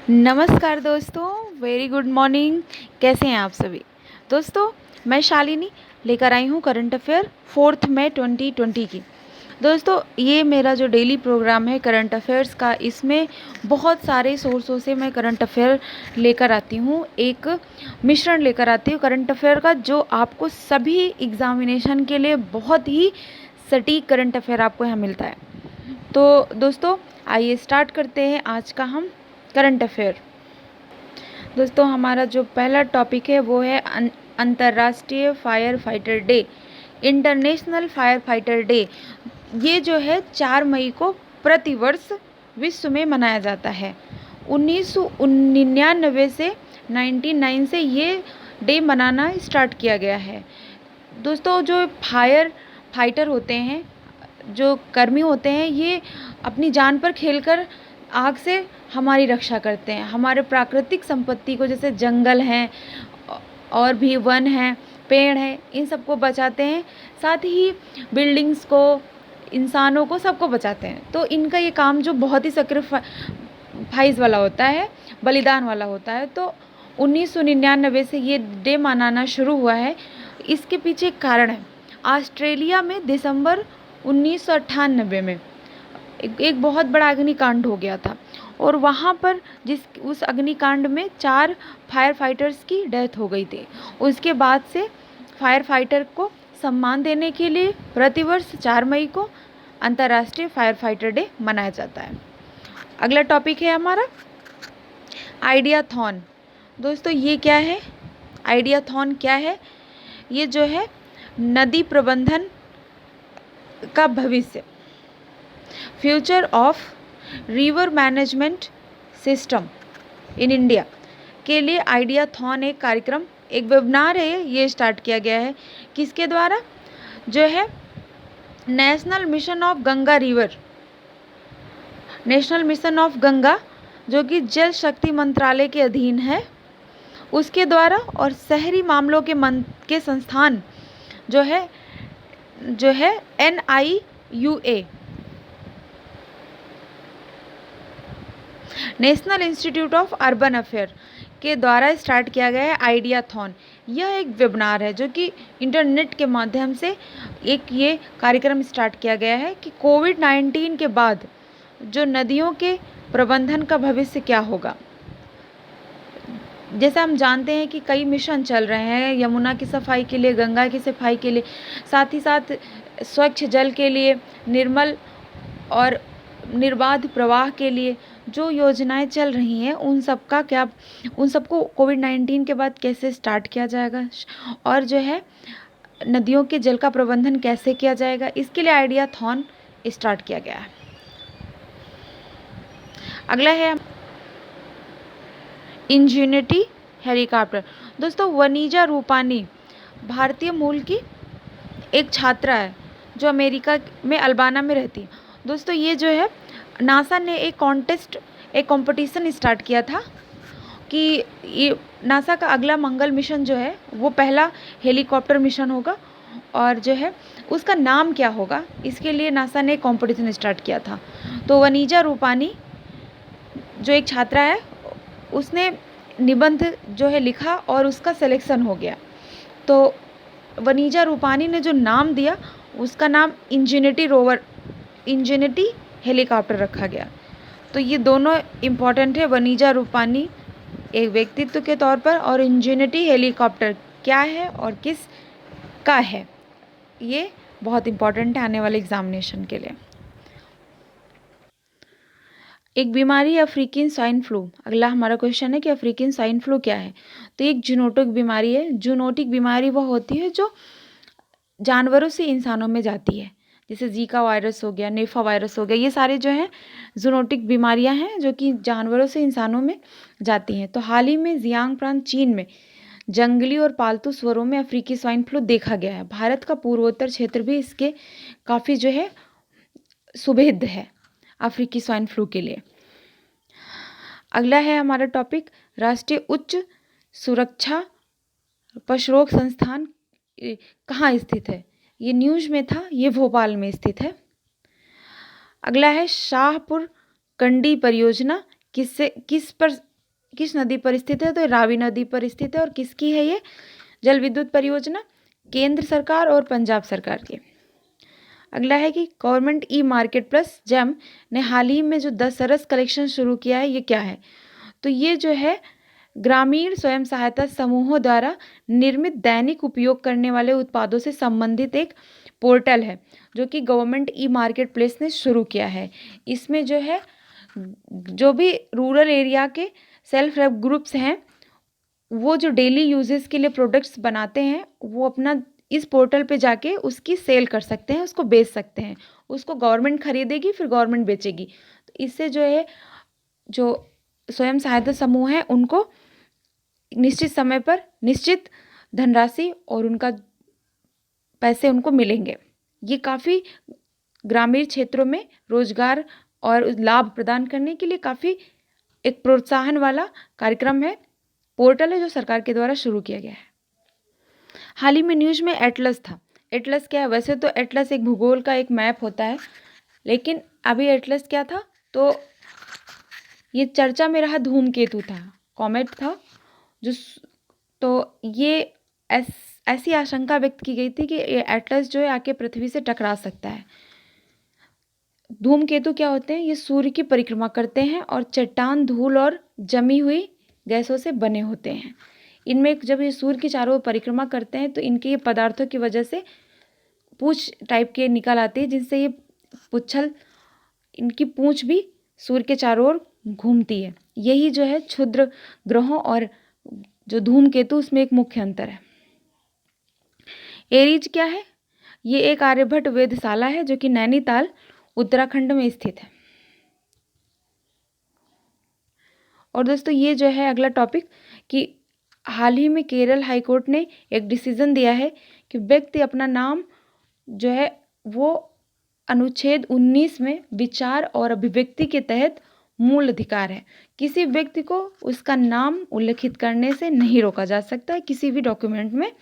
नमस्कार दोस्तों, very good morning. कैसे हैं आप सभी दोस्तों? मैं शालिनी लेकर आई हूँ करंट अफेयर 4 मई 2020 की। दोस्तों, ये मेरा जो डेली प्रोग्राम है करंट अफेयर्स का, इसमें बहुत सारे सोर्सों से मैं करंट अफेयर लेकर आती हूँ। एक मिश्रण लेकर आती हूँ करंट अफेयर का, जो आपको सभी एग्जामिनेशन के लिए बहुत ही सटीक करंट अफेयर आपको यहाँ मिलता है। तो दोस्तों, आइए स्टार्ट करते हैं आज का हम करंट अफेयर। दोस्तों, हमारा जो पहला टॉपिक है वो है अंतर्राष्ट्रीय fire fighter day, international fire fighter day. ये जो है 4 मई को प्रतिवर्ष विश्व में मनाया जाता है। 1999 से 99 से ये डे मनाना स्टार्ट किया गया है। दोस्तों, जो फायर फाइटर होते हैं, जो कर्मी होते हैं, ये अपनी जान पर खेलकर आग से हमारी रक्षा करते हैं। हमारे प्राकृतिक संपत्ति को, जैसे जंगल हैं और भी वन हैं, पेड़ हैं, इन सबको बचाते हैं। साथ ही बिल्डिंग्स को, इंसानों को, सबको बचाते हैं। तो इनका ये काम जो बहुत ही सैक्रिफाइस वाला होता है, बलिदान वाला होता है। तो 1999 से ये डे मनाना शुरू हुआ है। इसके पीछे एक कारण है। ऑस्ट्रेलिया में दिसंबर 1998 में एक बहुत बड़ा अग्निकांड हो गया था, और वहाँ पर उस अग्निकांड में 4 फायर फाइटर्स की डेथ हो गई थी। उसके बाद से फायर फाइटर को सम्मान देने के लिए प्रतिवर्ष 4 मई को अंतर्राष्ट्रीय फायर फाइटर डे मनाया जाता है। अगला टॉपिक है हमारा आइडियाथॉन। दोस्तों, ये क्या है? आइडियाथॉन क्या है? ये जो है नदी प्रबंधन का भविष्य, future of river management system in India के लिए आइडियाथॉन एक कार्यक्रम, एक वेबिनार है, ये स्टार्ट किया गया है। किसके द्वारा? जो है national mission of Ganga river, national mission of Ganga, जो कि जल शक्ति मंत्रालय के अधीन है, उसके द्वारा, और शहरी मामलों के संस्थान जो है NIUA, national institute of urban affair के द्वारा स्टार्ट किया गया है आइडियाथॉन। यह एक वेबिनार है जो कि इंटरनेट के माध्यम से एक ये कार्यक्रम स्टार्ट किया गया है कि कोविड-19 के बाद जो नदियों के प्रबंधन का भविष्य क्या होगा। जैसा हम जानते हैं कि कई मिशन चल रहे हैं यमुना की सफाई के लिए, गंगा की सफाई के लिए, साथ ही साथ स्वच्छ जल के लिए, निर्मल और निर्बाध प्रवाह के लिए जो योजनाएं चल रही हैं, उन सबको कोविड-19 के बाद कैसे स्टार्ट किया जाएगा, और जो है नदियों के जल का प्रबंधन कैसे किया जाएगा, इसके लिए आइडियाथॉन स्टार्ट किया गया है। अगला है इंजेनिटी हेलीकॉप्टर। दोस्तों, वनीजा रूपानी भारतीय मूल की एक छात्रा है जो अमेरिका में अल्बाना में रहती है। दोस्तों, ये जो है नासा ने एक कंपटीशन स्टार्ट किया था कि ये नासा का अगला मंगल मिशन जो है वो पहला हेलीकॉप्टर मिशन होगा, और जो है उसका नाम क्या होगा, इसके लिए नासा ने कंपटीशन स्टार्ट किया था। तो वनीजा रूपानी जो एक छात्रा है, उसने निबंध जो है लिखा और उसका सिलेक्शन हो गया। तो वनीजा रूपानी ने जो नाम दिया, उसका नाम इंजेनिटी हेलीकॉप्टर रखा गया। तो ये दोनों इम्पॉर्टेंट है, वनीजा रूपानी एक व्यक्तित्व के तौर पर, और इंजेनिटी हेलीकॉप्टर क्या है और किस का है, ये बहुत इम्पॉर्टेंट है आने वाले एग्जामिनेशन के लिए। एक बीमारी अफ्रीकन स्वाइन फ्लू। अगला हमारा क्वेश्चन है कि अफ्रीकन स्वाइन फ्लू क्या है। तो एक जूनोटिक बीमारी है। जूनोटिक बीमारी वह होती है जो जानवरों से इंसानों में जाती है, जैसे जीका वायरस हो गया, नेफा वायरस हो गया, ये सारे जो हैं जूनोटिक बीमारियां हैं जो कि जानवरों से इंसानों में जाती हैं। तो हाल ही में जियांग प्रांत चीन में जंगली और पालतू सुअरों में अफ्रीकी स्वाइन फ्लू देखा गया है। भारत का पूर्वोत्तर क्षेत्र भी इसके काफ़ी जो है सुभेद्य है अफ्रीकी स्वाइन फ्लू के लिए। अगला है हमारा टॉपिक राष्ट्रीय उच्च सुरक्षा पशुरोग संस्थान कहाँ स्थित है। ये न्यूज़ में था, ये भोपाल में स्थित है। अगला है शाहपुर कंडी परियोजना किस पर किस नदी पर स्थित है? तो रावी नदी पर स्थित है। और किसकी है ये जल विद्युत परियोजना? केंद्र सरकार और पंजाब सरकार की। अगला है कि government e market plus GeM ने हाल ही में जो 10 सरस कलेक्शन शुरू किया है, ये क्या है? तो ये जो है ग्रामीण स्वयं सहायता समूहों द्वारा निर्मित दैनिक उपयोग करने वाले उत्पादों से संबंधित एक पोर्टल है, जो कि गवर्नमेंट ई मार्केट प्लेस ने शुरू किया है। इसमें जो है जो भी रूरल एरिया के सेल्फ हेल्प ग्रुप्स हैं, वो जो डेली यूजेस के लिए प्रोडक्ट्स बनाते हैं, वो अपना इस पोर्टल पे जाके उसकी सेल कर सकते हैं, उसको बेच सकते हैं। उसको गवर्नमेंट खरीदेगी, फिर गवर्नमेंट बेचेगी। तो इससे जो है जो स्वयं सहायता समूह है, उनको निश्चित समय पर निश्चित धनराशि और उनका पैसे उनको मिलेंगे। ये काफ़ी ग्रामीण क्षेत्रों में रोजगार और लाभ प्रदान करने के लिए काफ़ी एक प्रोत्साहन वाला कार्यक्रम है, पोर्टल है, जो सरकार के द्वारा शुरू किया गया है। हाल ही में न्यूज़ में एटलस था। एटलस क्या है? वैसे तो एटलस एक भूगोल का एक मैप होता है, लेकिन अभी एटलस क्या था? तो ये चर्चा में रहा धूमकेतु था, कॉमेट था, जो तो ये ऐसी आशंका व्यक्त की गई थी कि ये एटलस जो है आके पृथ्वी से टकरा सकता है। धूमकेतु क्या होते हैं? ये सूर्य की परिक्रमा करते हैं और चट्टान, धूल और जमी हुई गैसों से बने होते हैं। इनमें जब ये सूर्य की चारों ओर परिक्रमा करते हैं, तो इनके ये पदार्थों की वजह से पूंछ टाइप के निकल आती है, जिनसे ये पुच्छल, इनकी पूंछ भी सूर्य के चारों ओर घूमती है। यही जो है क्षुद्र ग्रहों और जो धूमकेतु, उसमें एक मुख्य अंतर है। एरीज क्या है? ये एक आर्यभट्ट वेधशाला है, जो कि नैनीताल उत्तराखंड में स्थित है। और दोस्तों ये जो है अगला टॉपिक कि हाल ही में केरल हाईकोर्ट ने एक डिसीजन दिया है कि व्यक्ति अपना नाम जो है वो अनुच्छेद 19 में विचार और अभिव्यक्ति के तहत मूल अधिकार है। किसी व्यक्ति को उसका नाम उल्लेखित करने से नहीं रोका जा सकता है किसी भी डॉक्यूमेंट में,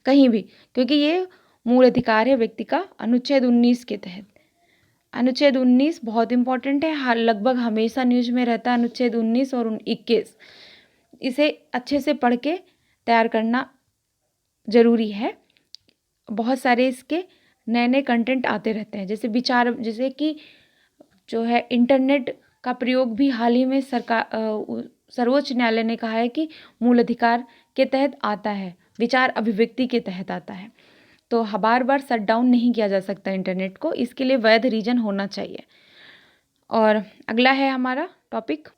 कहीं भी, क्योंकि ये मूल अधिकार है व्यक्ति का अनुच्छेद 19 के तहत। अनुच्छेद 19 बहुत इंपॉर्टेंट है, लगभग हमेशा न्यूज में रहता है अनुच्छेद 19 और 21। इसे अच्छे से पढ़ के तैयार करना जरूरी है। बहुत सारे इसके नए नए कंटेंट आते रहते हैं, जैसे विचार, जैसे कि जो है इंटरनेट का प्रयोग भी हाल ही में सर्वोच्च न्यायालय ने कहा है कि मूल अधिकार के तहत आता है, विचार अभिव्यक्ति के तहत आता है। तो बार बार शट डाउन नहीं किया जा सकता इंटरनेट को, इसके लिए वैध रीजन होना चाहिए। और अगला है हमारा टॉपिक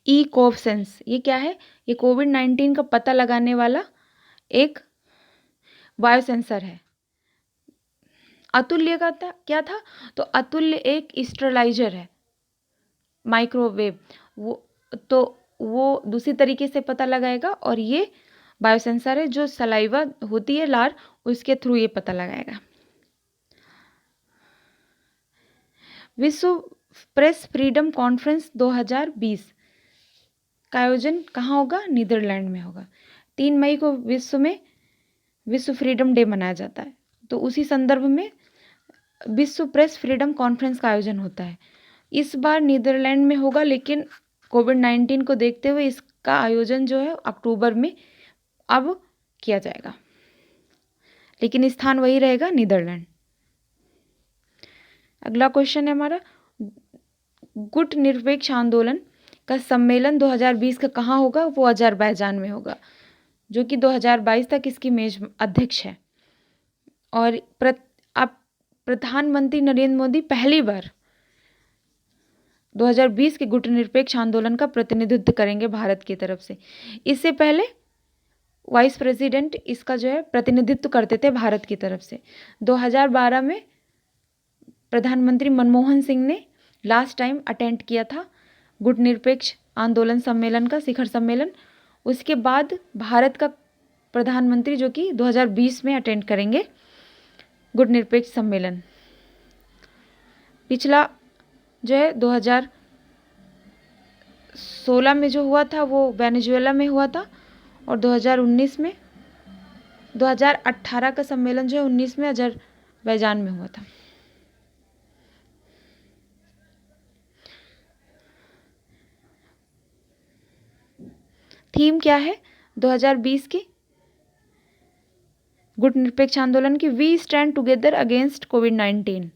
ई कोवसेंस। ये क्या है? ये कोविड-19 का पता लगाने वाला एक बायो सेंसर है। अतुल्य का क्या था? तो अतुल्य एक स्टेरलाइजर है, माइक्रोवेव, वो दूसरी तरीके से पता लगाएगा, और ये बायोसेंसर है जो सलाइवा होती है, लार, उसके थ्रू ये पता लगाएगा। विश्व प्रेस फ्रीडम कॉन्फ्रेंस 2020 का आयोजन कहाँ होगा? नीदरलैंड में होगा। 3 मई को विश्व फ्रीडम डे मनाया जाता है, तो उसी संदर्भ में विश्व प्रेस फ्रीडम कॉन्फ्रेंस का आयोजन होता है। इस बार नीदरलैंड में होगा, लेकिन कोविड-19 को देखते हुए इसका आयोजन जो है अक्टूबर में अब किया जाएगा, लेकिन स्थान वही रहेगा, नीदरलैंड। अगला क्वेश्चन है हमारा, गुट निरपेक्ष आंदोलन का सम्मेलन 2020 का कहाँ होगा? वो अजरबैजान में होगा, जो कि 2022 तक इसकी मेज अध्यक्ष है। और अब प्रधानमंत्री नरेंद्र मोदी पहली बार 2020 के गुट निरपेक्ष आंदोलन का प्रतिनिधित्व करेंगे भारत की तरफ से। इससे पहले वाइस प्रेसिडेंट इसका जो है प्रतिनिधित्व करते थे भारत की तरफ से। 2012 में प्रधानमंत्री मनमोहन सिंह ने लास्ट टाइम अटेंड किया था गुट निरपेक्ष आंदोलन सम्मेलन का, शिखर सम्मेलन। उसके बाद भारत का प्रधानमंत्री जो कि 2020 में अटेंड करेंगे गुट निरपेक्ष सम्मेलन। पिछला जो है 2016 में जो हुआ था वो वेनेजुएला में हुआ था, और 2018 का सम्मेलन जो है 19 में अजरबैजान में हुआ था। थीम क्या है 2020 की गुट निरपेक्ष आंदोलन की? वी स्टैंड टुगेदर अगेंस्ट कोविड-19।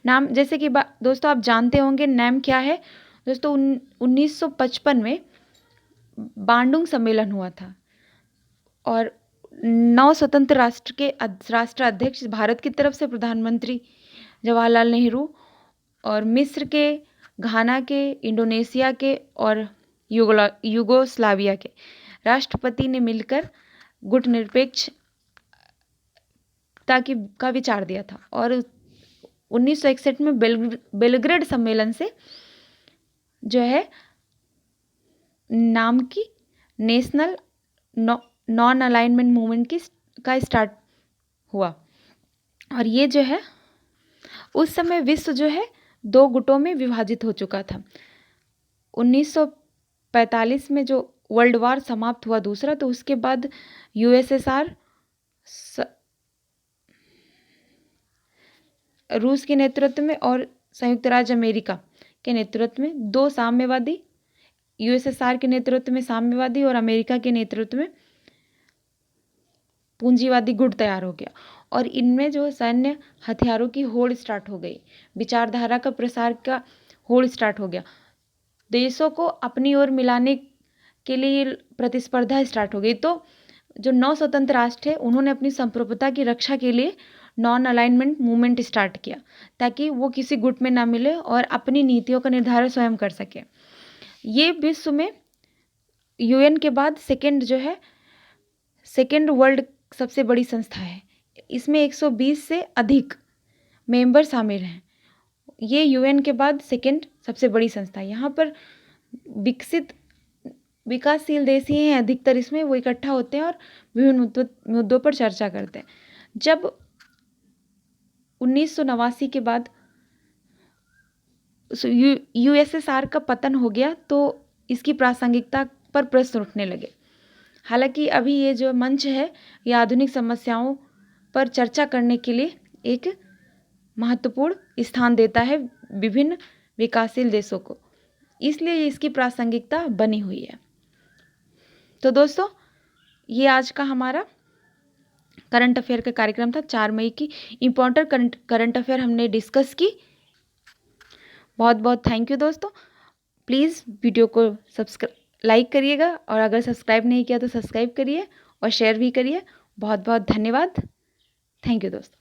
नाम जैसे कि दोस्तों आप जानते होंगे नाम क्या है दोस्तों। 1955 में बांडुंग सम्मेलन हुआ था और 9 स्वतंत्र राष्ट्र के राष्ट्राध्यक्ष भारत की तरफ से प्रधानमंत्री जवाहरलाल नेहरू और मिस्र के, घाना के, इंडोनेशिया के और युगोस्लाविया के राष्ट्रपति ने मिलकर गुट निरपेक्षता का विचार दिया था और 1961 में बेलग्रेड सम्मेलन से जो है नाम की नेशनल नॉन अलाइनमेंट मूवमेंट का स्टार्ट हुआ। और ये जो है उस समय विश्व जो है 2 गुटों में विभाजित हो चुका था। 1945 में जो वर्ल्ड वार समाप्त हुआ दूसरा, तो उसके बाद यूएसएसआर रूस के नेतृत्व में और संयुक्त राज्य अमेरिका के नेतृत्व में 2 साम्यवादी, यूएसएसआर के नेतृत्व में साम्यवादी और अमेरिका के नेतृत्व में पूंजीवादी गुट तैयार हो गया। और इनमें जो सैन्य हथियारों की होड़ स्टार्ट हो गई, विचारधारा का प्रसार का होड़ स्टार्ट हो गया, देशों को अपनी ओर मिलाने के लिए प्रतिस्पर्धा स्टार्ट हो गई। तो जो 9 स्वतंत्र राष्ट्र है उन्होंने अपनी संप्रभुता की रक्षा के लिए नॉन अलाइनमेंट मूवमेंट स्टार्ट किया ताकि वो किसी गुट में ना मिले और अपनी नीतियों का निर्धारण स्वयं कर सके। ये विश्व में यूएन के बाद सेकेंड वर्ल्ड सबसे बड़ी संस्था है। इसमें 120 से अधिक मेंबर शामिल हैं। ये यूएन के बाद सेकेंड सबसे बड़ी संस्था है। यहाँ पर विकासशील देश ही हैं अधिकतर, इसमें वो इकट्ठा होते हैं और विभिन्न मुद्दों पर चर्चा करते हैं। जब 1989 के बाद यूएसएसआर का पतन हो गया तो इसकी प्रासंगिकता पर प्रश्न उठने लगे। हालांकि अभी ये जो मंच है ये आधुनिक समस्याओं पर चर्चा करने के लिए एक महत्वपूर्ण स्थान देता है विभिन्न विकासशील देशों को, इसलिए इसकी प्रासंगिकता बनी हुई है। तो दोस्तों ये आज का हमारा करंट अफेयर का कार्यक्रम था। 4 मई की इम्पोर्टेंट करंट अफेयर हमने डिस्कस की। बहुत बहुत थैंक यू दोस्तों। प्लीज़ वीडियो को लाइक करिएगा और अगर सब्सक्राइब नहीं किया तो सब्सक्राइब करिए और शेयर भी करिए। बहुत बहुत धन्यवाद। थैंक यू दोस्तों।